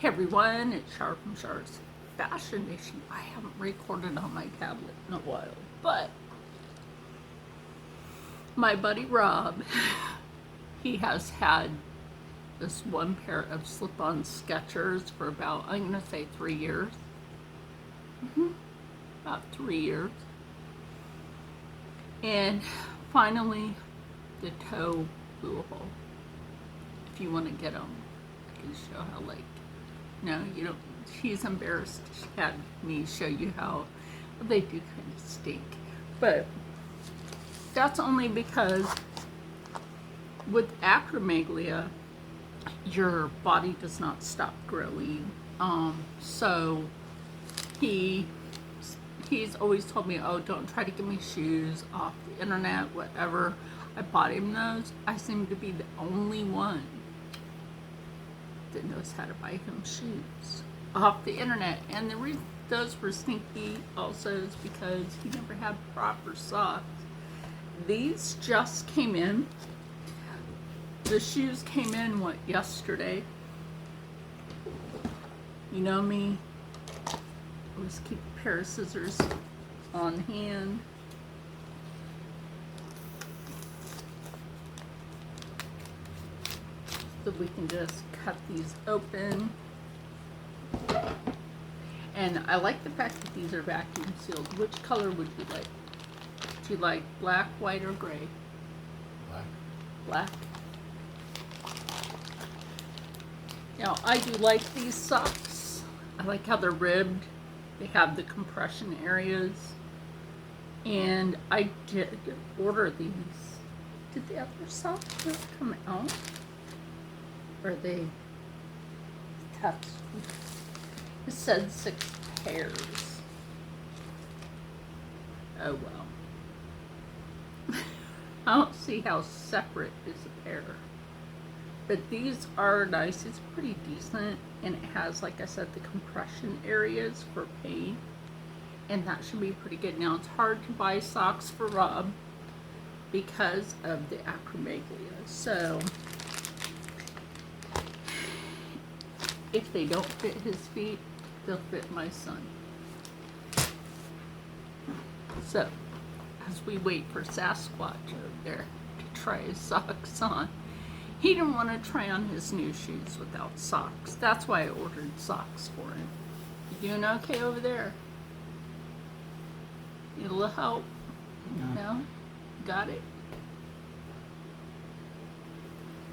Hey everyone, it's Char from Char's Fashion Nation. I haven't recorded on my tablet in a while, but my buddy Rob, he has had this one pair of slip-on Skechers for about, I'm going to say 3 years. About 3 years. And finally, the toe blew a hole. If you want to get them, I can show how, like, no, you don't. She's embarrassed. She had me show you how they do kind of stink. But that's only because with acromegalia, your body does not stop growing. So he's always told me, oh, don't try to give me shoes off the internet, whatever. I bought him those. I seem to be the only one that knows how to buy him shoes off the internet. And the reason those were stinky also is because he never had proper socks. These just came in. The shoes came in, yesterday? You know me. Always keep a pair of scissors on hand. So we can just cut these open. And I like the fact that these are vacuum sealed. Which color would you like? Do you like black, white, or gray? Black. Black. Now, I do like these socks. I like how they're ribbed. They have the compression areas. And I did order these. Did the other socks not come out? Or they touched? It said 6 pairs. Oh well. I don't see how separate is a pair. But these are nice. It's pretty decent. And it has, like I said, the compression areas for pain. And that should be pretty good. Now, it's hard to buy socks for Rob because of the acromegalia. So if they don't fit his feet, they'll fit my son. So, as we wait for Sasquatch over there to try his socks on, he didn't want to try on his new shoes without socks. That's why I ordered socks for him. You doing okay over there? Need a little help? No? Got it?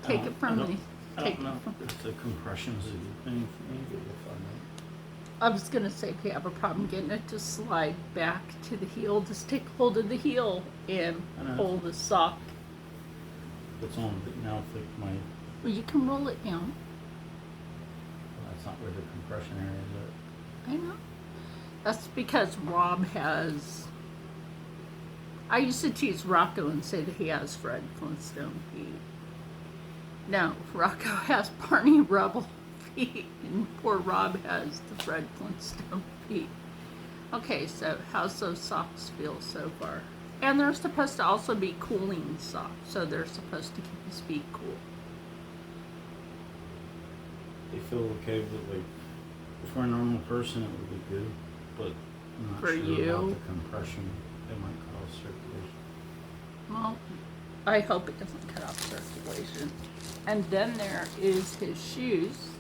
Take it from me. I don't know if the compression is a good thing for me, but we'll find out. I was gonna say, if you have a problem getting it to slide back to the heel, just take hold of the heel and pull the sock. It's on now, if my... Well, you can roll it down. Well, that's not where the compression area is I know. That's because Rob has... I used to tease Rocco and say that he has Fred Flintstone feet. No, Rocco has Barney Rubble feet, and poor Rob has the Fred Flintstone feet. Okay, so how's those socks feel so far? And they're supposed to also be cooling socks, so they're supposed to keep his feet cool. They feel okay, but like, for a normal person it would be good, but I'm not For sure you? about the compression. It might cause circulation. Well, I hope it doesn't cut off circulation. And then there is his shoes.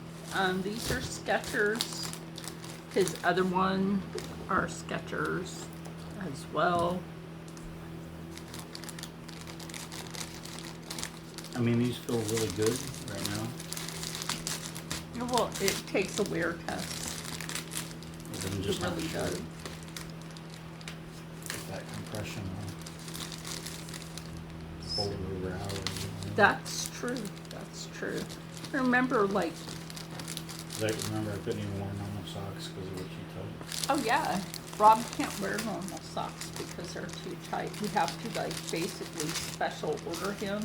These are Skechers. His other one are Skechers as well. I mean, these feel really good right now. Well, it takes a wear test. But I'm It just not really sure does. if that compression will hold over hours. That's true. That's true. Remember, like, Like, remember, I couldn't even wear normal socks because of what you told me. oh yeah, Rob can't wear normal socks because they're too tight. We have to, like, basically special order him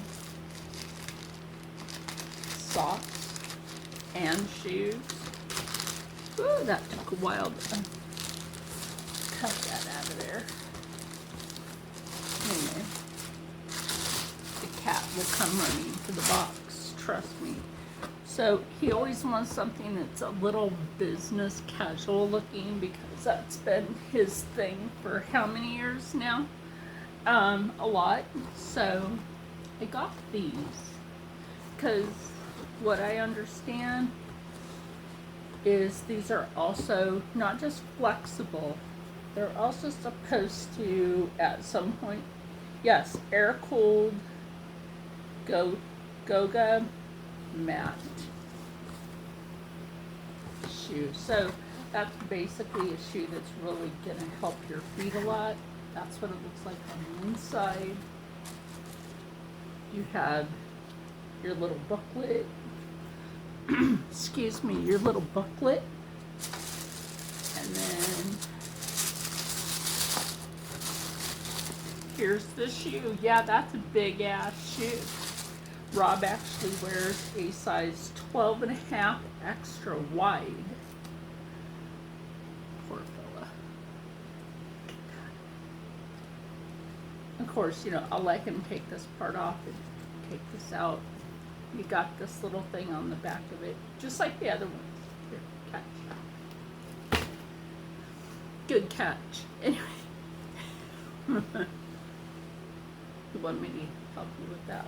socks and shoes. Ooh, that took a while to cut that out of there. Anyway, the cat will come running to the box, trust me. So he always wants something that's a little business casual looking because that's been his thing for how many years now? A lot. So I got these because what I understand is these are also not just flexible, they're also supposed to, at some point, yes, air cooled Goga mat shoe. So that's basically a shoe that's really gonna help your feet a lot. That's what it looks like on the inside. You have your little booklet. Excuse me, your little booklet. And then here's the shoe. Yeah, that's a big ass shoe. Rob actually wears a size 12.5 extra wide. Poor fella. Of course, you know, I'll let him take this part off and take this out. You got this little thing on the back of it, just like the other ones. Here, catch. Good catch. Anyway. You want me to help you with that?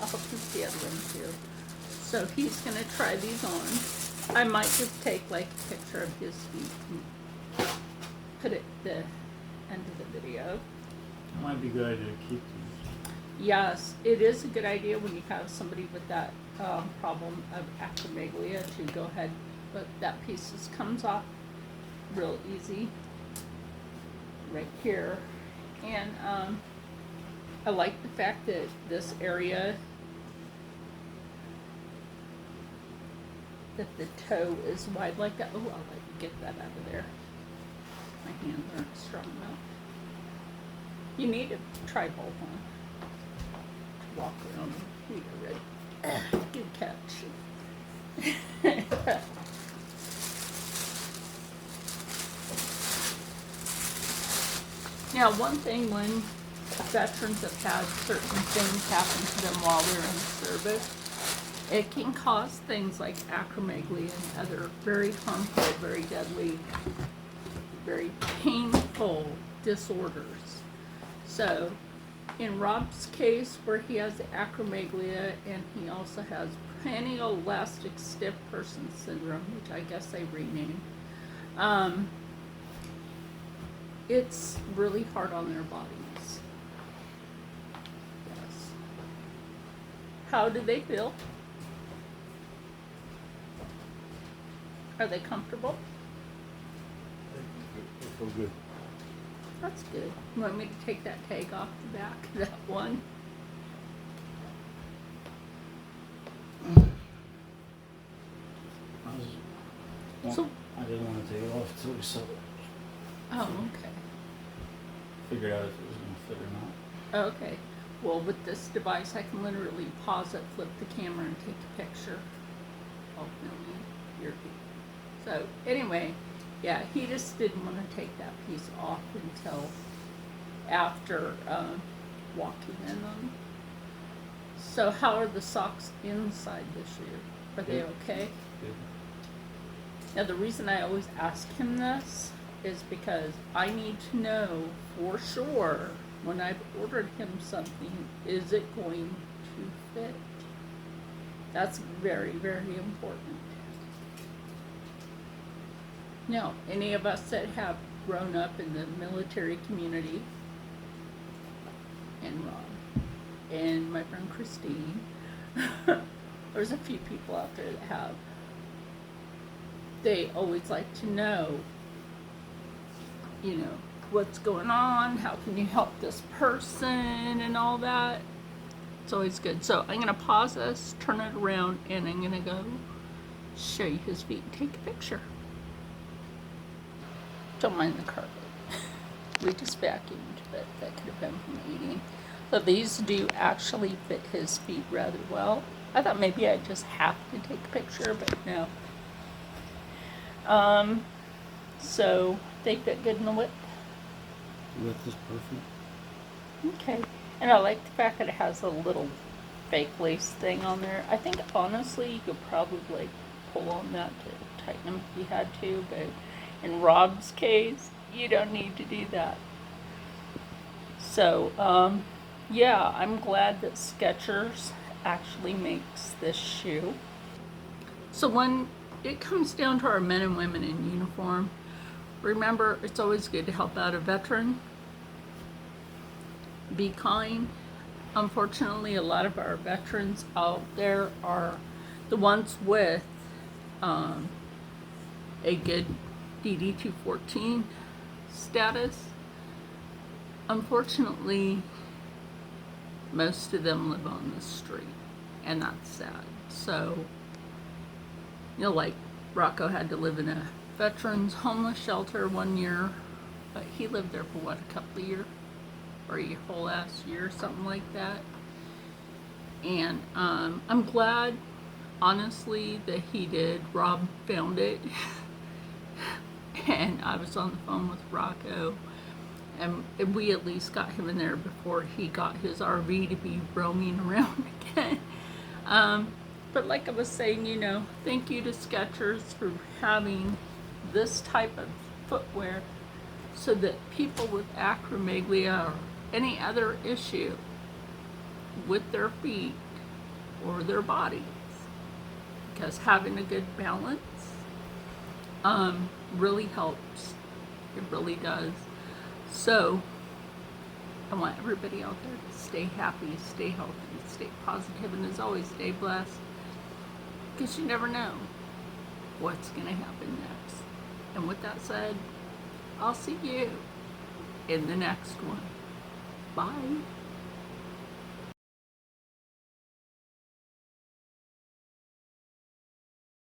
I'll help you with the other one too. So he's gonna try these on. I might just take like a picture of his feet and put it at the end of the video. It might be a good idea to keep these. Yes, it is a good idea when you have somebody with that problem of acromegalia to go ahead, but that piece just comes off real easy right here. And I like the fact that this area, that the toe is wide like that. Oh, I'll let you get that out of there. My hands aren't strong enough. You need to try both on. Walk around with your red. Good catch. Now, one thing when veterans have had certain things happen to them while they're in service, it can cause things like acromegaly and other very harmful, very deadly, very painful disorders. So, in Rob's case, where he has acromegalia and he also has paraneoelastic stiff person syndrome, which I guess they renamed, it's really hard on their bodies. Yes. How do they feel? Are they comfortable? They feel good. That's good. You want me to take that tag off the back of that one? So- I didn't want to take it off until we saw it. Oh, okay. Figured out if it was going to fit or not. Okay. Well, with this device, I can literally pause it, flip the camera, and take a picture. Oh, no, your feet. So, anyway, yeah, he just didn't want to take that piece off until after walking in them. So, how are the socks inside this year? Are they Good. okay? Good. Now, the reason I always ask him this is because I need to know for sure when I've ordered him something, is it going to fit? That's very, very important. Now, any of us that have grown up in the military community, and Rob, and my friend Christine, there's a few people out there that have, they always like to know, you know, what's going on, how can you help this person, and all that. It's always good. So I'm going to pause this, turn it around, and I'm going to go show you his feet and take a picture. Don't mind the carpet. We just vacuumed, but that could have been from eating. So these do actually fit his feet rather well. I thought maybe I'd just have to take a picture, but no. So they fit good in the width. Width is perfect. Okay. And I like the fact that it has a little fake lace thing on there. I think honestly you could probably like pull on that to tighten them if you had to, but in Rob's case, you don't need to do that. So, yeah, I'm glad that Skechers actually makes this shoe. So when it comes down to our men and women in uniform, remember it's always good to help out a veteran. Be kind. Unfortunately, a lot of our veterans out there are the ones with a good DD 214 status. Unfortunately, most of them live on the street, and that's sad. So, like Rocco had to live in a veterans homeless shelter 1 year, but he lived there for what, a couple of years? Or a whole ass year, something like that. And I'm glad, honestly, that he did. Rob found it. And I was on the phone with Rocco. And we at least got him in there before he got his RV to be roaming around again. But like I was saying, thank you to Skechers for having this type of footwear so that people with acromegalia or any other issue with their feet or their bodies, because having a good balance really helps. It really does. So I want everybody out there to stay happy, stay healthy, stay positive, and as always, stay blessed, because you never know what's going to happen next. And with that said, I'll see you in the next one. Bye.